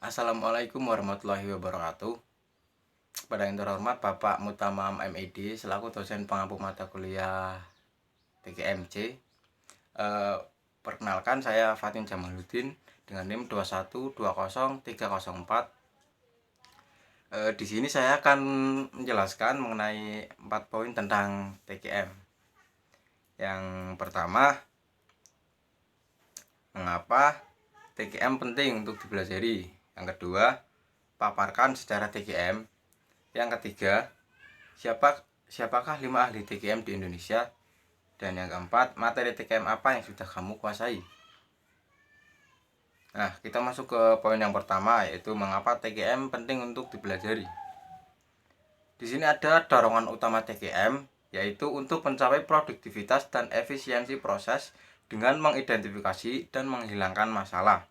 Assalamualaikum warahmatullahi wabarakatuh. Pada yang terhormat Bapak Mutamam MED selaku dosen pengampu mata kuliah TGMC. Perkenalkan, saya Fatin Jamaluddin dengan NIM 2120304. Di sini saya akan menjelaskan mengenai 4 poin tentang TGM. Yang pertama, mengapa TGM penting untuk dipelajari. Yang kedua, paparkan sejarah TGM. Yang ketiga, siapakah 5 ahli TGM di Indonesia. Dan yang keempat, materi TGM apa yang sudah kamu kuasai. Nah, kita masuk ke poin yang pertama, yaitu mengapa TGM penting untuk dipelajari. Di sini ada dorongan utama TGM, yaitu untuk mencapai produktivitas dan efisiensi proses dengan mengidentifikasi dan menghilangkan masalah.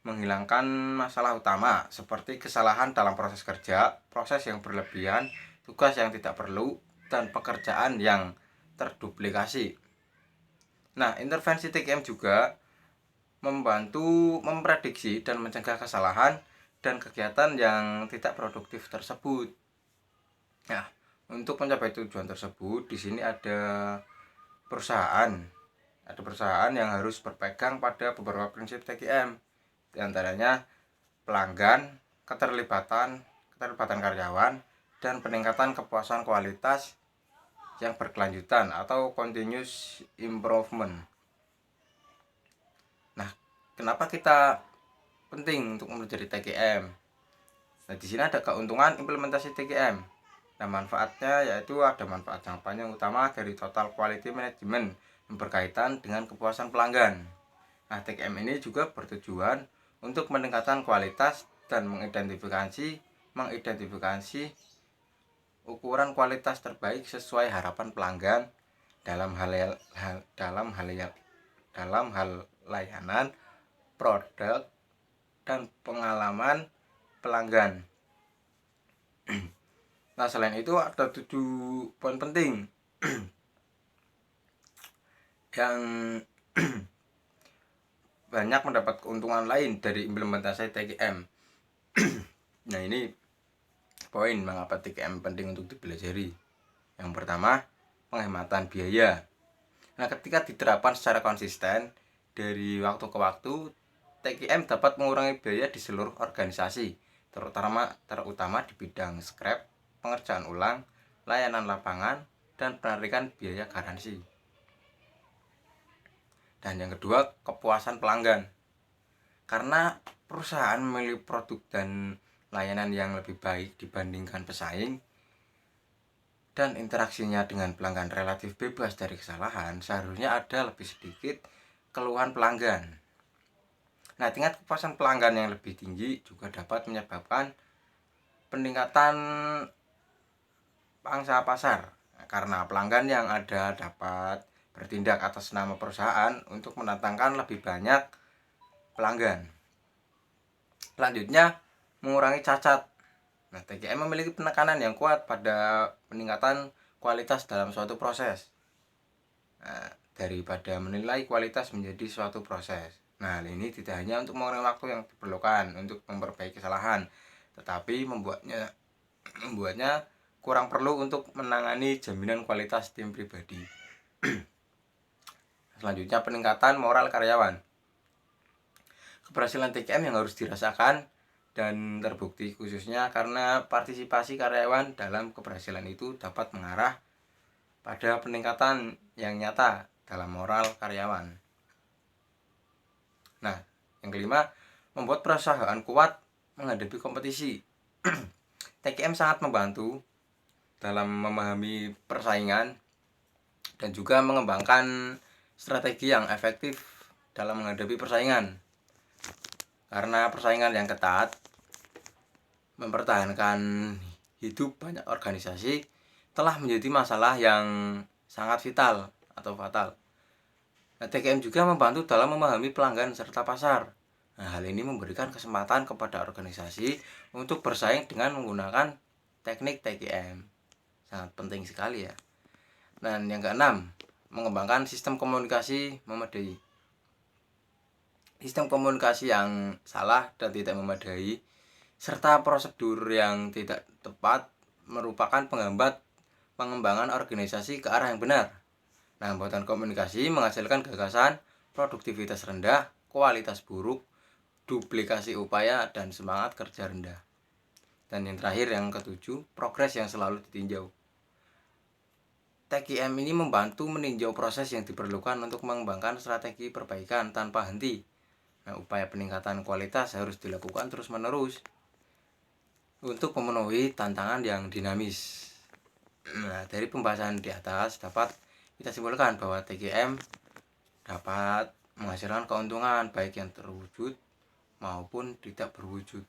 Menghilangkan masalah utama seperti kesalahan dalam proses kerja, proses yang berlebihan, tugas yang tidak perlu, dan pekerjaan yang terduplikasi. Nah, intervensi TGM juga membantu memprediksi dan mencegah kesalahan dan kegiatan yang tidak produktif tersebut. Nah, untuk mencapai tujuan tersebut, di sini ada perusahaan yang harus berpegang pada beberapa prinsip TGM. Di antaranya pelanggan, keterlibatan karyawan, dan peningkatan kepuasan kualitas yang berkelanjutan atau continuous improvement. Nah, kenapa kita penting untuk mempelajari TGM? Nah, di sini ada keuntungan implementasi TGM. Nah, manfaatnya yaitu ada manfaat jangka panjang utama dari total quality management yang berkaitan dengan kepuasan pelanggan. Nah, TGM ini juga bertujuan untuk meningkatkan kualitas dan mengidentifikasi ukuran kualitas terbaik sesuai harapan pelanggan dalam hal layanan, produk, dan pengalaman pelanggan. Nah, selain itu ada 7 poin penting yang banyak mendapat keuntungan lain dari implementasi TGM. Nah, ini poin mengapa TGM penting untuk dipelajari. Yang pertama, penghematan biaya. Nah, ketika diterapkan secara konsisten dari waktu ke waktu, TGM dapat mengurangi biaya di seluruh organisasi, terutama di bidang scrap, pengerjaan ulang, layanan lapangan, dan penarikan biaya garansi. Dan yang kedua, kepuasan pelanggan. Karena perusahaan memiliki produk dan layanan yang lebih baik dibandingkan pesaing, dan interaksinya dengan pelanggan relatif bebas dari kesalahan, seharusnya ada lebih sedikit keluhan pelanggan. Nah, tingkat kepuasan pelanggan yang lebih tinggi juga dapat menyebabkan peningkatan pangsa pasar, karena pelanggan yang ada dapat bertindak atas nama perusahaan untuk mendatangkan lebih banyak pelanggan. Selanjutnya, mengurangi cacat. Nah, TGM memiliki penekanan yang kuat pada peningkatan kualitas dalam suatu proses. Nah, daripada menilai kualitas menjadi suatu proses. Nah, hal ini tidak hanya untuk mengurangi waktu yang diperlukan untuk memperbaiki kesalahan, tetapi membuatnya kurang perlu untuk menangani jaminan kualitas tim pribadi. Selanjutnya, peningkatan moral karyawan. Keberhasilan TGM yang harus dirasakan dan terbukti khususnya karena partisipasi karyawan dalam keberhasilan itu dapat mengarah pada peningkatan yang nyata dalam moral karyawan. Nah, yang kelima, membuat perusahaan kuat menghadapi kompetisi. TGM sangat membantu dalam memahami persaingan dan juga mengembangkan strategi yang efektif dalam menghadapi persaingan. Karena persaingan yang ketat mempertahankan hidup banyak organisasi telah menjadi masalah yang sangat vital atau fatal. Nah, TGM juga membantu dalam memahami pelanggan serta pasar. Nah, hal ini memberikan kesempatan kepada organisasi untuk bersaing dengan menggunakan teknik TGM. Sangat penting sekali ya. Dan yang keenam, mengembangkan sistem komunikasi memadai. sistem komunikasi yang salah dan tidak memadai, serta prosedur yang tidak tepat merupakan penghambat pengembangan organisasi ke arah yang benar. Nah, hambatan komunikasi menghasilkan gagasan, produktivitas rendah, kualitas buruk, duplikasi upaya, dan semangat kerja rendah. Dan yang terakhir, yang ketujuh, progres yang selalu ditinjau. TQM ini membantu meninjau proses yang diperlukan untuk mengembangkan strategi perbaikan tanpa henti. Nah, upaya peningkatan kualitas harus dilakukan terus-menerus untuk memenuhi tantangan yang dinamis. Nah, dari pembahasan di atas dapat kita simpulkan bahwa TQM dapat menghasilkan keuntungan baik yang terwujud maupun tidak berwujud.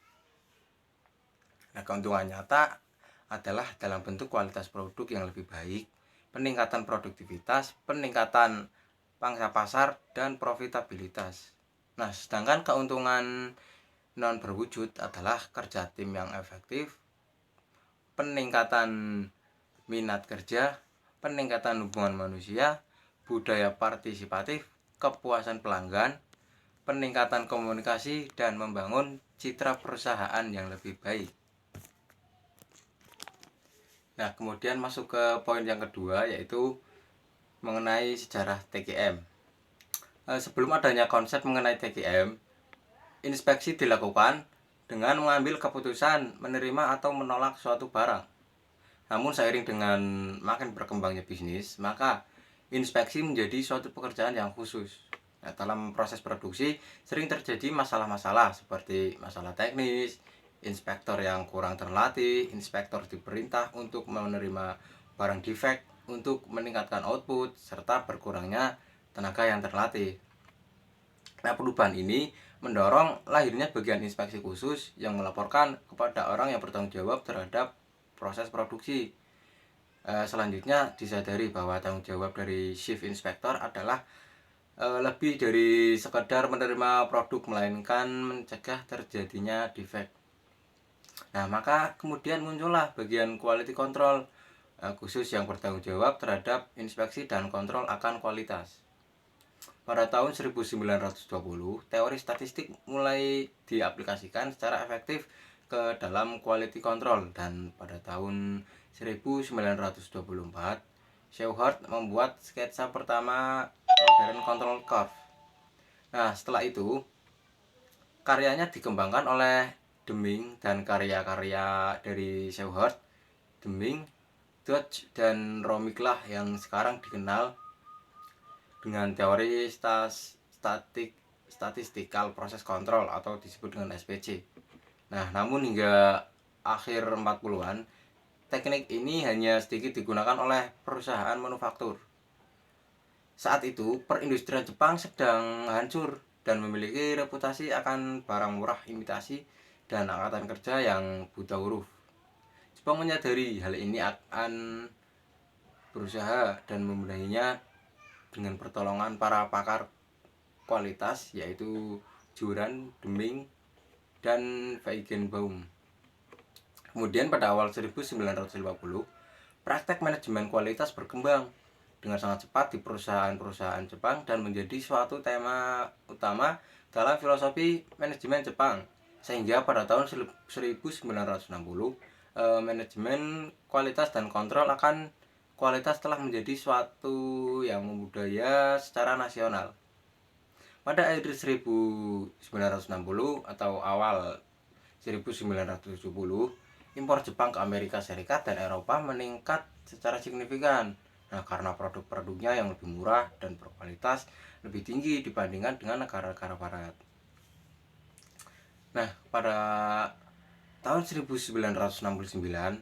Nah, keuntungan nyata adalah dalam bentuk kualitas produk yang lebih baik, peningkatan produktivitas, peningkatan pangsa pasar, dan profitabilitas. Nah, sedangkan keuntungan non berwujud adalah kerja tim yang efektif, peningkatan minat kerja, peningkatan hubungan manusia, budaya partisipatif, kepuasan pelanggan, peningkatan komunikasi, dan membangun citra perusahaan yang lebih baik. Nah, kemudian masuk ke poin yang kedua, yaitu mengenai sejarah TQM. Sebelum adanya konsep mengenai TQM, inspeksi dilakukan dengan mengambil keputusan menerima atau menolak suatu barang. Namun seiring dengan makin berkembangnya bisnis, maka inspeksi menjadi suatu pekerjaan yang khusus. Nah, dalam proses produksi sering terjadi masalah-masalah seperti masalah teknis, inspektor yang kurang terlatih, inspektor diperintah untuk menerima barang defect untuk meningkatkan output, serta berkurangnya tenaga yang terlatih. Nah, perubahan ini mendorong lahirnya bagian inspeksi khusus yang melaporkan kepada orang yang bertanggung jawab terhadap proses produksi. Selanjutnya disadari bahwa tanggung jawab dari shift inspektor adalah lebih dari sekedar menerima produk, melainkan mencegah terjadinya defect. Nah, maka kemudian muncullah bagian quality control khusus yang bertanggung jawab terhadap inspeksi dan kontrol akan kualitas. Pada tahun 1920, teori statistik mulai diaplikasikan secara efektif ke dalam quality control, dan pada tahun 1924, Shewhart membuat sketsa pertama modern control curve. Nah, setelah itu karyanya dikembangkan oleh Deming, dan karya-karya dari Shewhart, Deming, Dodge, dan Romiglah yang sekarang dikenal dengan teori statistical process control atau disebut dengan SPC. Nah, namun hingga akhir 40-an, teknik ini hanya sedikit digunakan oleh perusahaan manufaktur. Saat itu, perindustrian Jepang sedang hancur dan memiliki reputasi akan barang murah imitasi dan angkatan kerja yang buta huruf. Jepang menyadari hal ini akan berusaha dan membenahinya dengan pertolongan para pakar kualitas, yaitu Juran, Deming, dan Feigenbaum. Kemudian pada awal 1950, praktek manajemen kualitas berkembang dengan sangat cepat di perusahaan-perusahaan Jepang dan menjadi suatu tema utama dalam filosofi manajemen Jepang. Sehingga pada tahun 1960, manajemen kualitas dan kontrol akan kualitas telah menjadi suatu yang membudaya secara nasional. Pada akhir 1960 atau awal 1970, impor Jepang ke Amerika Serikat dan Eropa meningkat secara signifikan. Nah, karena produk-produknya yang lebih murah dan berkualitas lebih tinggi dibandingkan dengan negara-negara barat. Nah, pada tahun 1969,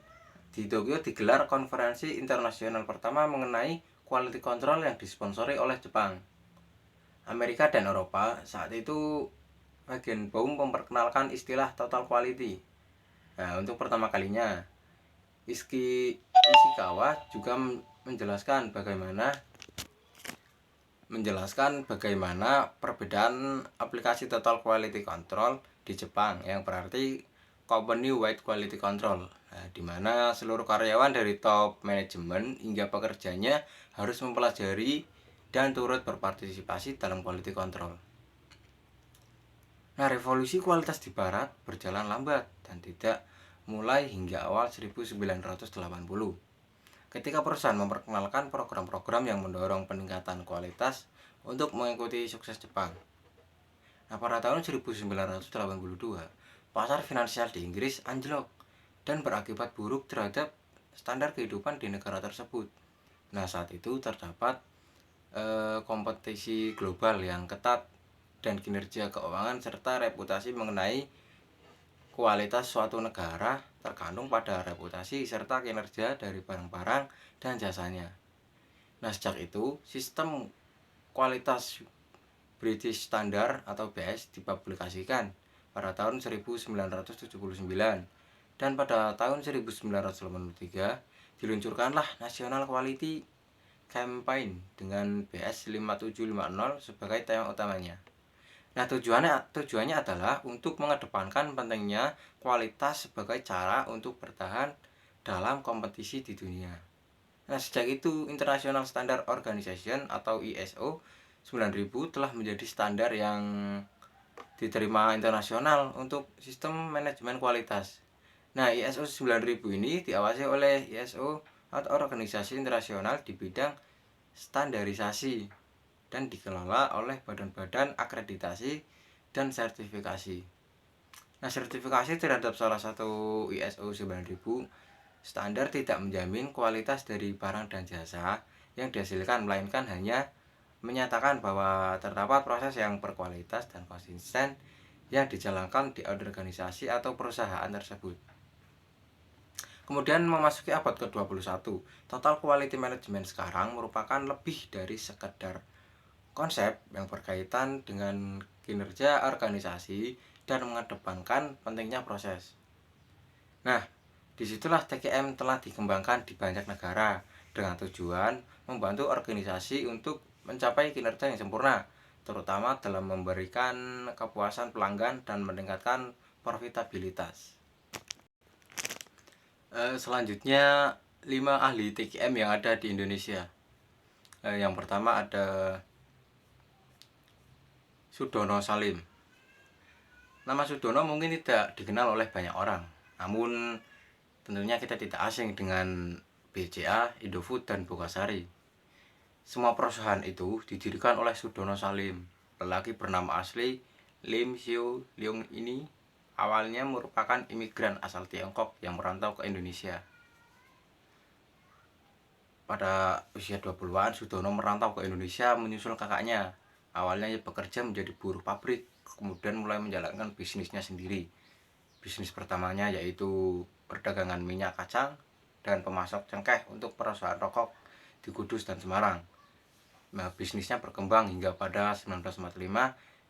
di Tokyo digelar konferensi internasional pertama mengenai quality control yang disponsori oleh Jepang, Amerika, dan Eropa. Saat itu Feigenbaum memperkenalkan istilah total quality. Nah, untuk pertama kalinya Ishikawa juga menjelaskan bagaimana perbedaan aplikasi total quality control di Jepang, yang berarti company wide quality control. Nah, di mana seluruh karyawan dari top manajemen hingga pekerjanya harus mempelajari dan turut berpartisipasi dalam quality control. Nah, revolusi kualitas di barat berjalan lambat dan tidak mulai hingga awal 1980. Ketika perusahaan memperkenalkan program-program yang mendorong peningkatan kualitas untuk mengikuti sukses Jepang. Nah, pada tahun 1982, pasar finansial di Inggris anjlok dan berakibat buruk terhadap standar kehidupan di negara tersebut. Nah, saat itu terdapat kompetisi global yang ketat dan kinerja keuangan serta reputasi mengenai kualitas suatu negara tergantung pada reputasi serta kinerja dari barang-barang dan jasanya. Nah, sejak itu sistem kualitas British Standard atau BS dipublikasikan pada tahun 1979 dan pada tahun 1983 diluncurkanlah National Quality Campaign dengan BS 5750 sebagai tema utamanya. Nah, tujuannya adalah untuk mengedepankan pentingnya kualitas sebagai cara untuk bertahan dalam kompetisi di dunia. Nah, sejak itu International Standard Organization atau ISO 9000 telah menjadi standar yang diterima internasional untuk sistem manajemen kualitas. Nah, ISO 9000 ini diawasi oleh ISO atau organisasi internasional di bidang standarisasi dan dikelola oleh badan-badan akreditasi dan sertifikasi. Nah, sertifikasi terhadap salah satu ISO 9000 standar tidak menjamin kualitas dari barang dan jasa yang dihasilkan, melainkan hanya menyatakan bahwa terdapat proses yang berkualitas dan konsisten yang dijalankan di organisasi atau perusahaan tersebut. Kemudian memasuki abad ke-21, total quality management sekarang merupakan lebih dari sekedar konsep yang berkaitan dengan kinerja organisasi dan mengedepankan pentingnya proses. Nah, disitulah TQM telah dikembangkan di banyak negara dengan tujuan membantu organisasi untuk mencapai kinerja yang sempurna, terutama dalam memberikan kepuasan pelanggan dan meningkatkan profitabilitas. Selanjutnya 5 ahli TQM yang ada di Indonesia. Yang pertama ada Sudono Salim. Nama Sudono mungkin tidak dikenal oleh banyak orang, namun tentunya kita tidak asing dengan BCA, Indofood, dan Bogasari. Semua perusahaan itu didirikan oleh Sudono Salim. Lelaki bernama asli Lim Siu Leong ini awalnya merupakan imigran asal Tiongkok yang merantau ke Indonesia. Pada usia 20-an, Sudono merantau ke Indonesia menyusul kakaknya. Awalnya ia bekerja menjadi buruh pabrik, kemudian mulai menjalankan bisnisnya sendiri. Bisnis pertamanya yaitu perdagangan minyak kacang dan pemasok cengkeh untuk perusahaan rokok di Kudus dan Semarang. Nah, bisnisnya berkembang hingga pada 1945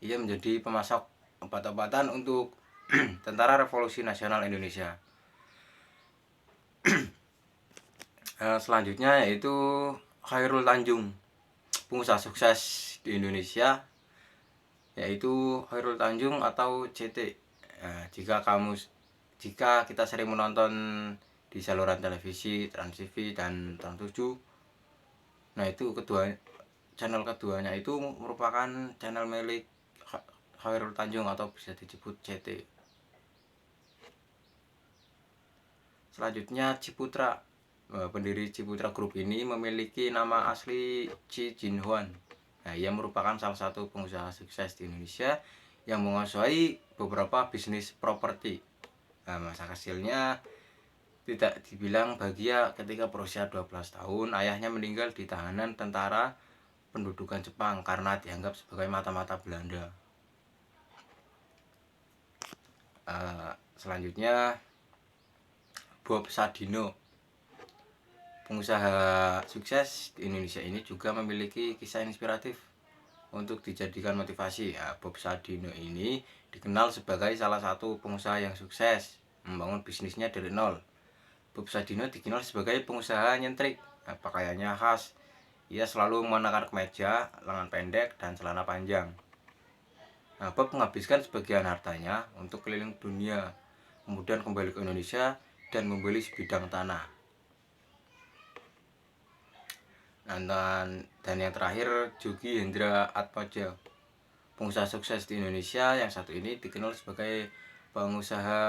ia menjadi pemasok obat-obatan untuk Tentara Revolusi Nasional Indonesia. Selanjutnya yaitu Khairul Tanjung, pengusaha sukses di Indonesia, yaitu Khairul Tanjung atau CT. Nah, jika kita sering menonton di saluran televisi Trans TV dan Trans 7, nah itu channel keduanya itu merupakan channel milik Khairul Tanjung atau bisa disebut CT. Selanjutnya Ciputra. Pendiri Ciputra Group ini memiliki nama asli Chi Jin Huan. Nah, ia merupakan salah satu pengusaha sukses di Indonesia yang menguasai beberapa bisnis properti. Nah, masa kecilnya tidak dibilang bahagia ketika berusia 12 tahun ayahnya meninggal di tahanan tentara pendudukan Jepang karena dianggap sebagai mata-mata Belanda. Selanjutnya Bob Sadino, pengusaha sukses di Indonesia ini juga memiliki kisah inspiratif untuk dijadikan motivasi. Bob Sadino ini dikenal sebagai salah satu pengusaha yang sukses membangun bisnisnya dari nol. Bob Sadino dikenal sebagai pengusaha nyentrik. Pakaiannya khas. Ia selalu mengenakan kemeja, lengan pendek, dan celana panjang. Bob menghabiskan sebagian hartanya untuk keliling dunia, kemudian kembali ke Indonesia dan membeli sebidang tanah. Dan yang terakhir Jogi Hendra Atmaja, pengusaha sukses di Indonesia yang satu ini dikenal sebagai pengusaha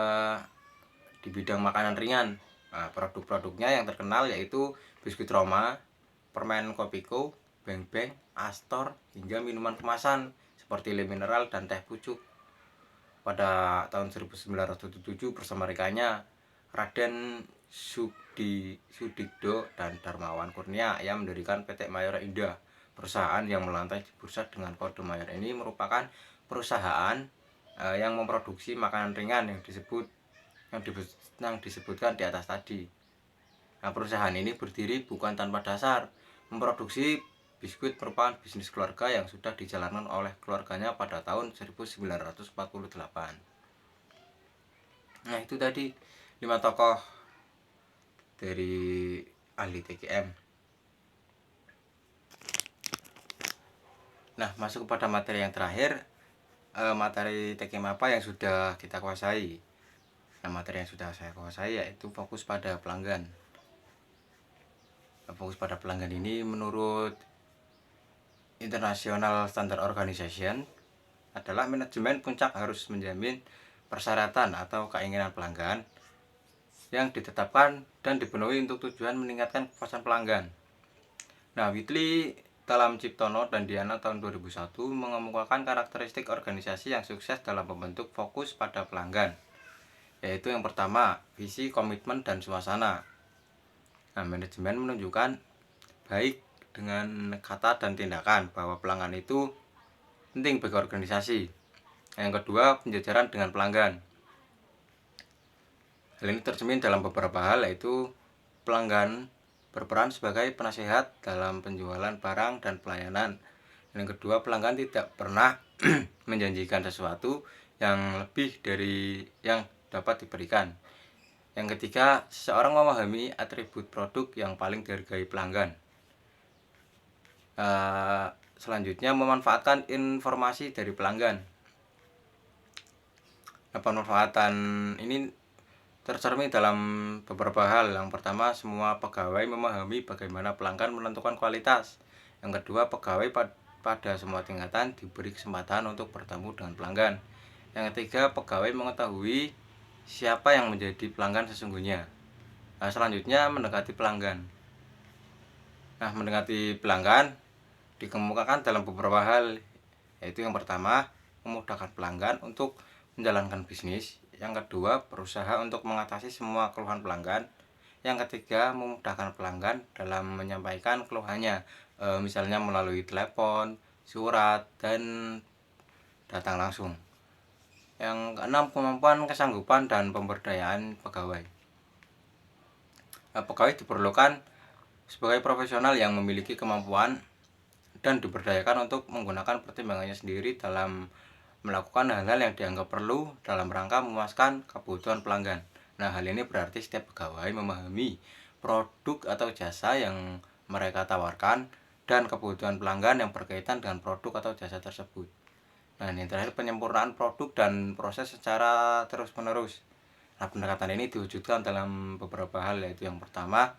di bidang makanan ringan. Nah, produk-produknya yang terkenal yaitu biskuit Roma, permen Kopiko, Beng Beng, Astor, hingga minuman kemasan seperti le mineral dan teh pucuk. Pada tahun 1907 bersama rekannya Raden Sudikdo dan Darmawan Kurnia yang mendirikan PT Mayora Indah. Perusahaan yang melantai di bursa dengan kode Mayora ini merupakan perusahaan yang memproduksi makanan ringan yang disebutkan di atas tadi. Nah, perusahaan ini berdiri bukan tanpa dasar. Memproduksi biskuit merupakan bisnis keluarga yang sudah dijalankan oleh keluarganya pada tahun 1948. Nah, itu tadi 5 tokoh dari ahli TKM. Nah, masuk kepada materi yang terakhir, materi TKM apa yang sudah kita kuasai. Nah, materi yang sudah saya kuasai yaitu fokus pada pelanggan. Fokus pada pelanggan ini menurut International Standard Organization adalah manajemen puncak harus menjamin persyaratan atau keinginan pelanggan yang ditetapkan dan dipenuhi untuk tujuan meningkatkan kepuasan pelanggan. Nah, Whitley dalam Ciptono dan Diana tahun 2001 mengemukakan karakteristik organisasi yang sukses dalam membentuk fokus pada pelanggan, yaitu yang pertama, visi, komitmen, dan suasana. Nah, manajemen menunjukkan baik dengan kata dan tindakan bahwa pelanggan itu penting bagi organisasi. Yang kedua, penjajaran dengan pelanggan. Hal ini tercermin dalam beberapa hal, yaitu pelanggan berperan sebagai penasehat dalam penjualan barang dan pelayanan. Yang kedua, pelanggan tidak pernah menjanjikan sesuatu yang lebih dari yang dapat diberikan. Yang ketiga, seseorang memahami atribut produk yang paling dihargai pelanggan. Selanjutnya, memanfaatkan informasi dari pelanggan. Nah, pemanfaatan ini tercermin dalam beberapa hal. Yang pertama, semua pegawai memahami bagaimana pelanggan menentukan kualitas. Yang kedua, pegawai pada semua tingkatan diberi kesempatan untuk bertemu dengan pelanggan. Yang ketiga, pegawai mengetahui siapa yang menjadi pelanggan sesungguhnya. Nah, selanjutnya, mendekati pelanggan. Nah, mendekati pelanggan dikemukakan dalam beberapa hal, yaitu yang pertama, memudahkan pelanggan untuk menjalankan bisnis. Yang kedua, berusaha untuk mengatasi semua keluhan pelanggan. Yang ketiga, memudahkan pelanggan dalam menyampaikan keluhannya, misalnya melalui telepon, surat, dan datang langsung. Yang keenam, kemampuan, kesanggupan, dan pemberdayaan pegawai. Pegawai diperlukan sebagai profesional yang memiliki kemampuan dan diberdayakan untuk menggunakan pertimbangannya sendiri dalam melakukan hal-hal yang dianggap perlu dalam rangka memuaskan kebutuhan pelanggan. Nah, hal ini berarti setiap pegawai memahami produk atau jasa yang mereka tawarkan dan kebutuhan pelanggan yang berkaitan dengan produk atau jasa tersebut. Nah, ini terakhir, penyempurnaan produk dan proses secara terus-menerus. Nah, pendekatan ini diwujudkan dalam beberapa hal, yaitu yang pertama,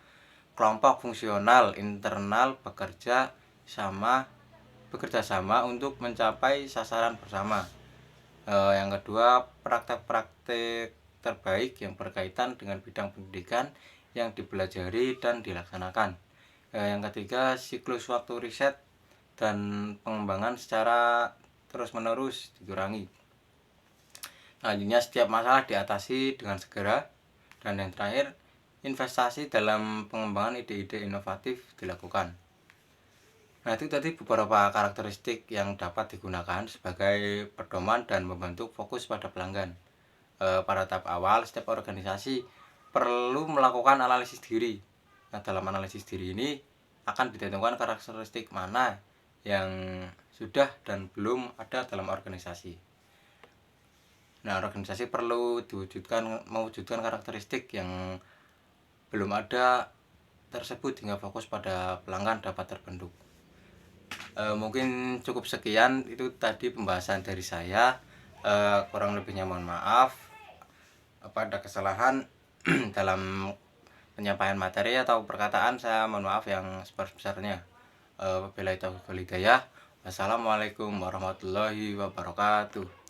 kelompok fungsional internal bekerja sama untuk mencapai sasaran bersama. Yang kedua, praktek-praktek terbaik yang berkaitan dengan bidang pendidikan yang dipelajari dan dilaksanakan. Yang ketiga, siklus waktu riset dan pengembangan secara terus-menerus dikurangi. Selanjutnya, setiap masalah diatasi dengan segera. Dan yang terakhir, investasi dalam pengembangan ide-ide inovatif dilakukan. Nah, itu tadi beberapa karakteristik yang dapat digunakan sebagai pedoman dan membentuk fokus pada pelanggan. Pada tahap awal, setiap organisasi perlu melakukan analisis diri. Nah, dalam analisis diri ini akan ditentukan karakteristik mana yang sudah dan belum ada dalam organisasi. Nah, organisasi perlu mewujudkan karakteristik yang belum ada tersebut hingga fokus pada pelanggan dapat terbentuk. Mungkin cukup sekian, itu tadi pembahasan dari saya. Kurang lebihnya mohon maaf ada kesalahan dalam penyampaian materi atau perkataan, saya mohon maaf yang sebesar-besarnya. Wabillahi taufiq wal hidayah. Wassalamualaikum warahmatullahi wabarakatuh.